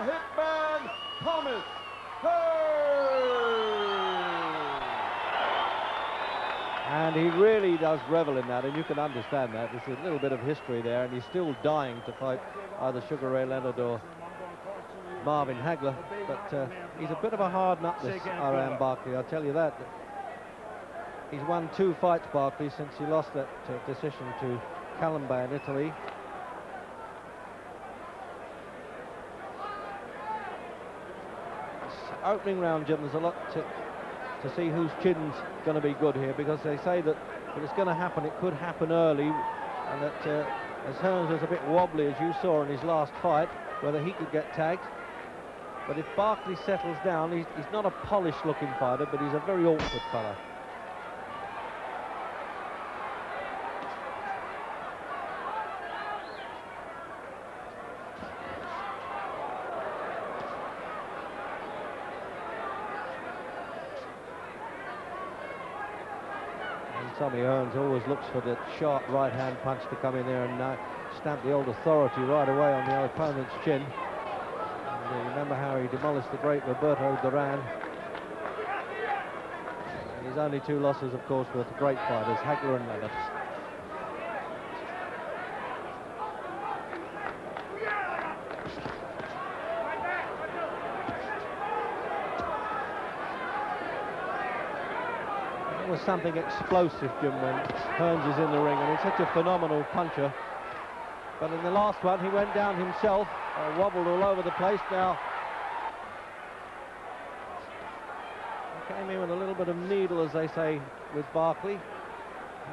hitman, Thomas Hearns. And he really does revel in that, and you can understand that. There's a little bit of history there, and he's still dying to fight either Sugar Ray Leonard or Marvin Hagler, but he's a bit of a hard nut, this R.M. Barkley, I'll tell you that. He's won 2 fights, Barkley, since he lost that decision to Calamba in Italy. Opening round, Jim, there's a lot to see whose chin's going to be good here, because they say that if it's going to happen, it could happen early, and that as Hearns was a bit wobbly, as you saw in his last fight, whether he could get tagged. But if Barkley settles down, he's not a polished-looking fighter, but he's a very awkward fella. Tommy Hearns always looks for the sharp right-hand punch to come in there and stamp the old authority right away on the opponent's chin. And remember how he demolished the great Roberto Duran. And his only 2 losses, of course, were to great fighters, Hagler and Leonard. Was something explosive, Jim, when Hearns is in the ring, and he's such a phenomenal puncher. But in the last one, he went down himself, wobbled all over the place. Now, he came in with a little bit of needle, as they say, with Barkley.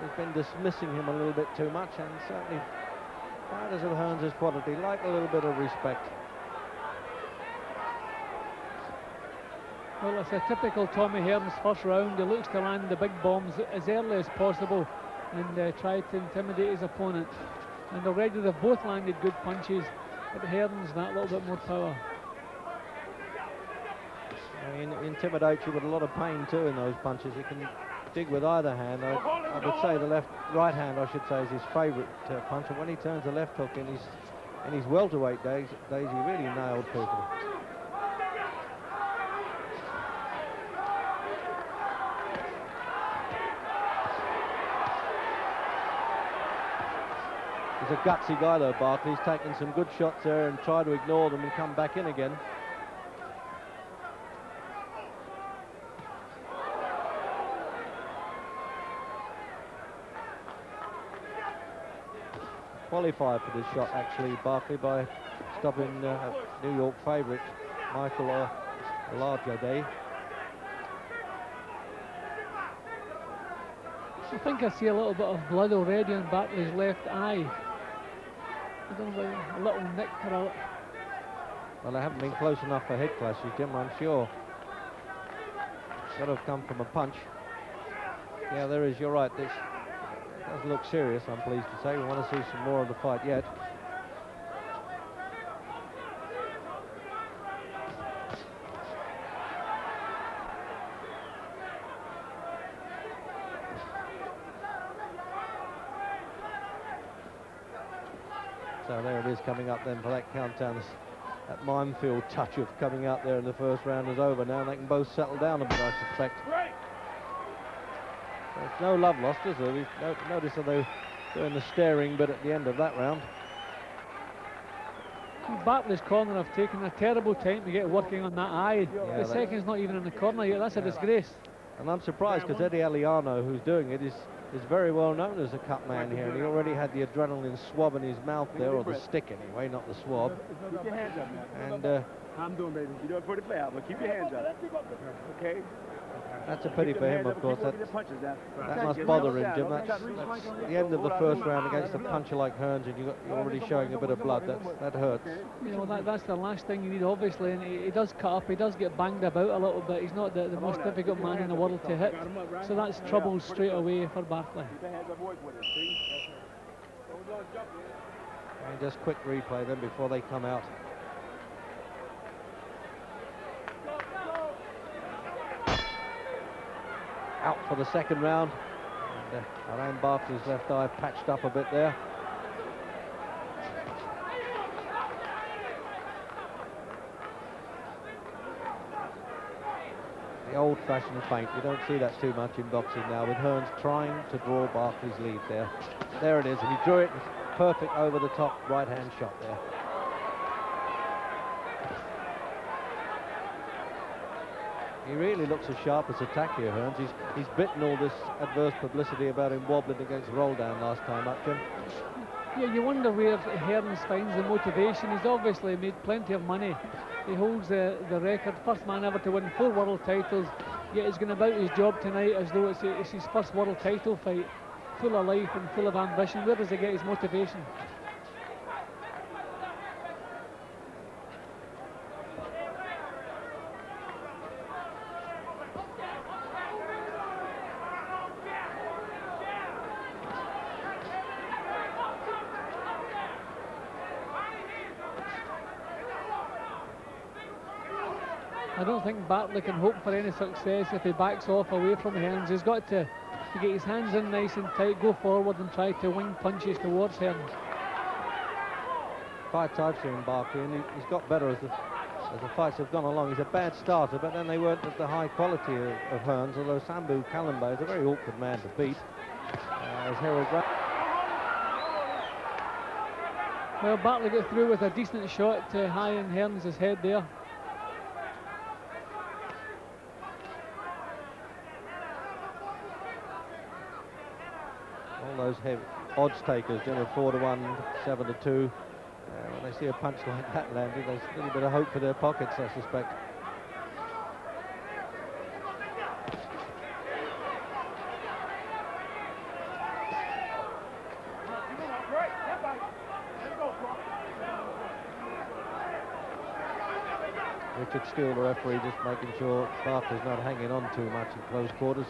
He's been dismissing him a little bit too much, and certainly fighters of Hearns' quality like a little bit of respect. Well, it's a typical Tommy Hearns first round. He looks to land the big bombs as early as possible and try to intimidate his opponent. And already they've both landed good punches, but Hearns that little bit more power. He intimidates you with a lot of pain too in those punches. He can dig with either hand. I would say the right hand, I should say, is his favourite punch. And when he turns the left hook in his welterweight days, he really nailed people. He's a gutsy guy though, Barkley. He's taken some good shots there and tried to ignore them and come back in again. Qualified for this shot actually, Barkley, by stopping New York favourite Michael Olajide. I think I see a little bit of blood already on Barkley's left eye. I don't know, a little nick or a... Well, they haven't been close enough for head clashes, Jim, I'm sure. Got to have come from a punch. Yeah, there is, you're right. This does look serious, I'm pleased to say. We want to see some more of the fight yet. So there it is, coming up then for that countdown. That minefield touch of coming out there in the first round is over now. They can both settle down a bit, I suspect. There's no love lost, is there? We've noticed that they were doing the staring bit at the end of that round. Barkley's corner have taken a terrible time to get working on that eye. Yeah, the second's not even in the corner yet. That's a disgrace. And I'm surprised because Eddie Aliano, who's doing it, is very well known as a cut man here, and he already had the adrenaline swab in his mouth there, or the stick anyway, not the swab. Keep your hands up, man. And I'm doing, baby. You're doing pretty fair, but keep your hands up. Okay? that's a pity for him, of course. That must bother him, Jim. That's the end of the first round against a puncher like Hearns, and you're already showing a bit of blood. That hurts. You know, that's the last thing you need, obviously, and he does cut up, he does get banged about a little bit. He's not the most difficult man in the world to hit, so that's trouble straight away for Barkley. And just quick replay then before they come out. Out for the second round. And Alain Barkley's left eye patched up a bit there. The old-fashioned feint. You don't see that too much in boxing now, with Hearns trying to draw Barkley's lead there. There it is, and he drew it. Perfect over the top right-hand shot there. He really looks as sharp as attack here, Hearns. He's bitten all this adverse publicity about him wobbling against Roldan last time up, Jim. Yeah, you wonder where Hearns finds the motivation. He's obviously made plenty of money. He holds the record, first man ever to win 4 world titles, yet he's going about his job tonight as though it's his first world title fight. Full of life and full of ambition. Where does he get his motivation? I don't think Barkley can hope for any success if he backs off away from Hearns. He's got to get his hands in nice and tight, go forward and try to wing punches towards Hearns. Fights I've seen Barkley, and he's got better as the fights have gone along. He's a bad starter, but then they weren't at the high quality of Hearns, although Sambu Kalambe is a very awkward man to beat. Well, Barkley got through with a decent shot high in Hearns' head there. Those heavy odds takers, 4-1, 7-2. When they see a punch like that landed, there's a little bit of hope for their pockets, I suspect. Richard Steele, the referee, just making sure Barkley's not hanging on too much in close quarters.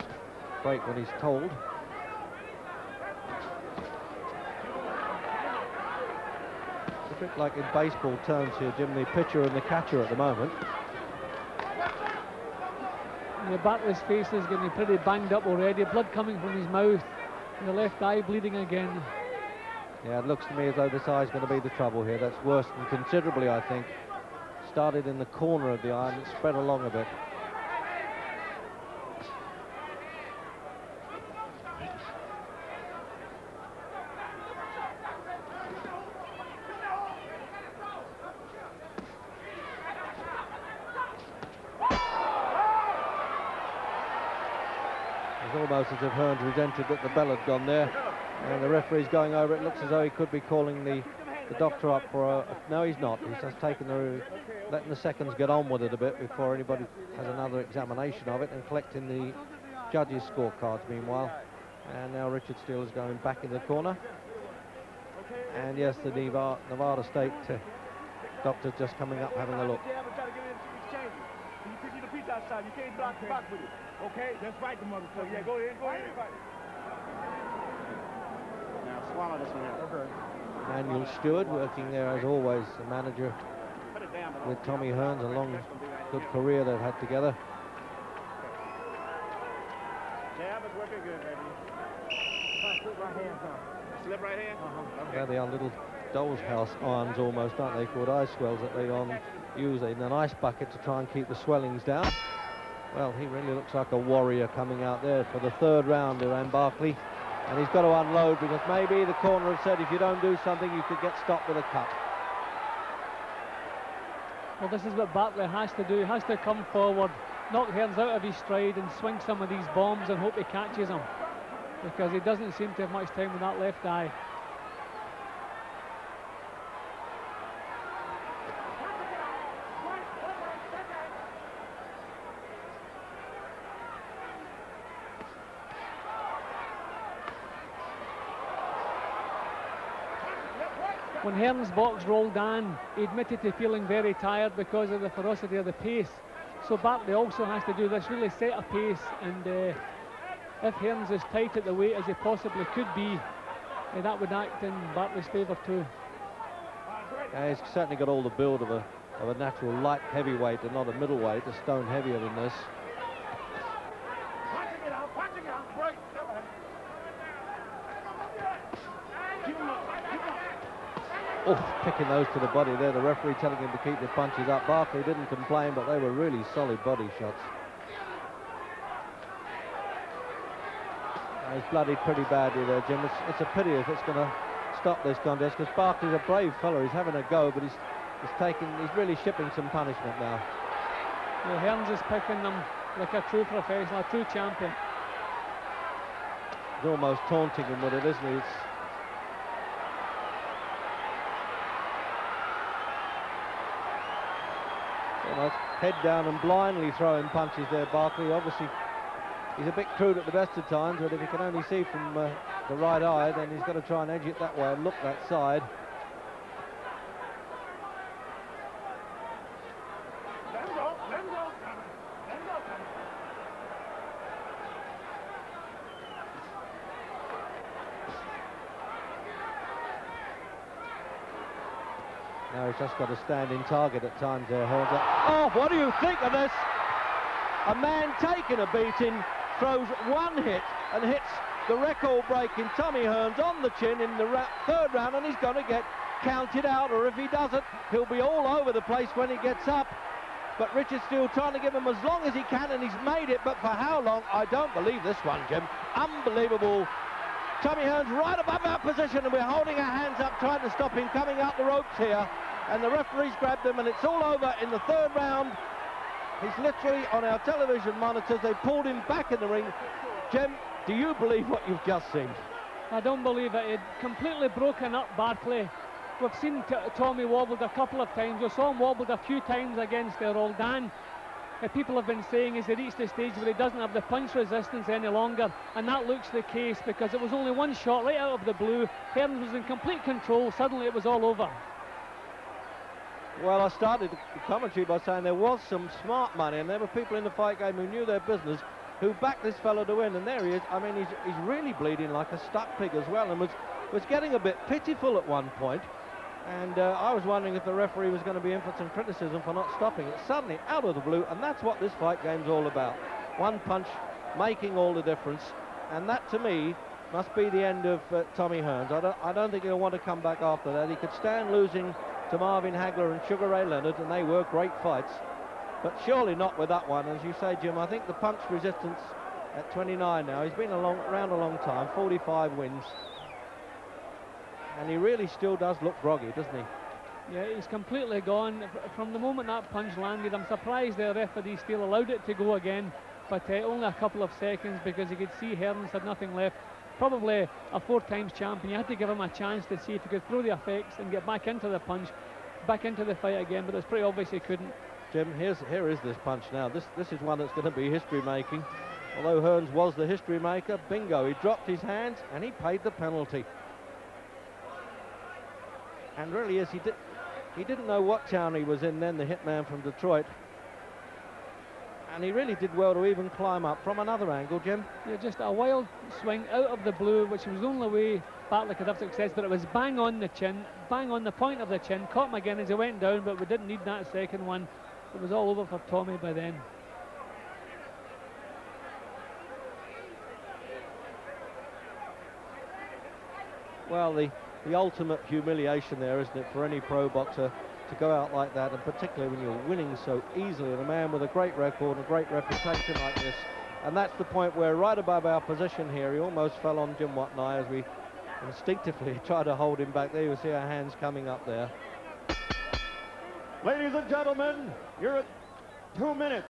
Break when he's told. A bit like in baseball terms here, Jim, the pitcher and the catcher at the moment. Yeah, Barkley's face is getting pretty banged up already, blood coming from his mouth, and the left eye bleeding again. Yeah, it looks to me as though this eye's going to be the trouble here. That's worse than considerably, I think. Started in the corner of the eye and it spread along a bit. Almost as if Hearns resented that the bell had gone there, and the referee's going over it. Looks as though he could be calling the doctor up for a... No, he's not. He's just letting the seconds get on with it a bit before anybody has another examination of it, and collecting the judges' scorecards meanwhile. And now Richard Steele is going back in the corner. And yes, the Nevada State doctor just coming up having a look. You can't block the box with it. Okay? That's right, the motherfucker. Yeah, go ahead. Now swallow this one out. Okay. Daniel Stewart working there as always, the manager with Tommy Hearns, a long, good career they've had together. Jab is working good, baby. Slip right hand, huh? Slip right hand? Okay. They are little doll's house irons almost, aren't they, called ice swells that they use in an ice bucket to try and keep the swellings down. Well, he really looks like a warrior coming out there for the third round, Iran Barkley. And he's got to unload, because maybe the corner have said if you don't do something, you could get stopped with a cut. Well, this is what Barkley has to do. He has to come forward, knock Hearns out of his stride and swing some of these bombs and hope he catches them, because he doesn't seem to have much time with that left eye. When Hearns boxed Roldan, he admitted to feeling very tired because of the ferocity of the pace. So Barkley also has to do this, really set a pace, and if Hearns is tight at the weight as he possibly could be, that would act in Barkley's favour too. He's certainly got all the build of a natural light heavyweight and not a middleweight, a stone heavier than this. Oh, picking those to the body there. The referee telling him to keep the punches up. Barkley didn't complain, but they were really solid body shots. He's bloodied pretty badly there, Jim. It's a pity if it's going to stop this contest, because Barkley's a brave fella. He's having a go, but he's really shipping some punishment now. Yeah, Hearns is picking them like a true professional, a true champion. He's almost taunting him with it, isn't he? It's almost head down and blindly throwing punches there, Barkley. Obviously, he's a bit crude at the best of times, but if he can only see from the right eye, then he's got to try and edge it that way and look that side. Now he's just got a standing target at times there, Hearns. Oh, what do you think of this? A man taking a beating, throws one hit and hits the record-breaking Tommy Hearns on the chin in the third round, and he's going to get counted out, or if he doesn't, he'll be all over the place when he gets up. But Richard's still trying to give him as long as he can, and he's made it, but for how long? I don't believe this one, Jim. Unbelievable. Tommy Hearns right above our position, and we're holding our hands up trying to stop him coming out the ropes here, and the referee's grabbed him, and it's all over in the third round. He's literally on our television monitors. They pulled him back in the ring. Jim, do you believe what you've just seen? I don't believe it. He'd completely broken up Barkley. We've seen Tommy wobbled a couple of times. We saw him wobbled a few times against Roldan. People have been saying he's reached the stage where he doesn't have the punch resistance any longer, and that looks the case, because it was only one shot right out of the blue. Hearns was in complete control. Suddenly it was all over. Well, I started the commentary by saying there was some smart money, and there were people in the fight game who knew their business, who backed this fellow to win, and there he is. I mean, he's really bleeding like a stuck pig as well, and was getting a bit pitiful at one point. And I was wondering if the referee was going to be in for some criticism for not stopping it. Suddenly, out of the blue, and that's what this fight game's all about. One punch making all the difference, and that, to me, must be the end of Tommy Hearns. I don't think he'll want to come back after that. He could stand losing to Marvin Hagler and Sugar Ray Leonard, and they were great fights. But surely not with that one. As you say, Jim, I think the punch resistance at 29 now, he's been around a long time, 45 wins. And he really still does look groggy, doesn't he? Yeah, he's completely gone. From the moment that punch landed, I'm surprised the referee still allowed it to go again, but only a couple of seconds, because he could see Hearns had nothing left. Probably a 4-time champion. You had to give him a chance to see if he could throw the effects and get back into the punch, back into the fight again, but it's pretty obvious he couldn't. Jim, here is this punch now. This is one that's going to be history-making. Although Hearns was the history maker, bingo, he dropped his hands and he paid the penalty. And really, as he didn't know what town he was in then, the hitman from Detroit. And he really did well to even climb up from another angle, Jim. Yeah, just a wild swing out of the blue, which was the only way Barkley could have success, but it was bang on the chin, bang on the point of the chin. Caught him again as he went down, but we didn't need that second one. It was all over for Tommy by then. Well, the ultimate humiliation there, isn't it, for any pro boxer to go out like that, and particularly when you're winning so easily, and a man with a great record and a great reputation like this. And that's the point where, right above our position here, he almost fell on Jim Watt and I as we instinctively tried to hold him back there. You see our hands coming up there. Ladies and gentlemen, you're at 2 minutes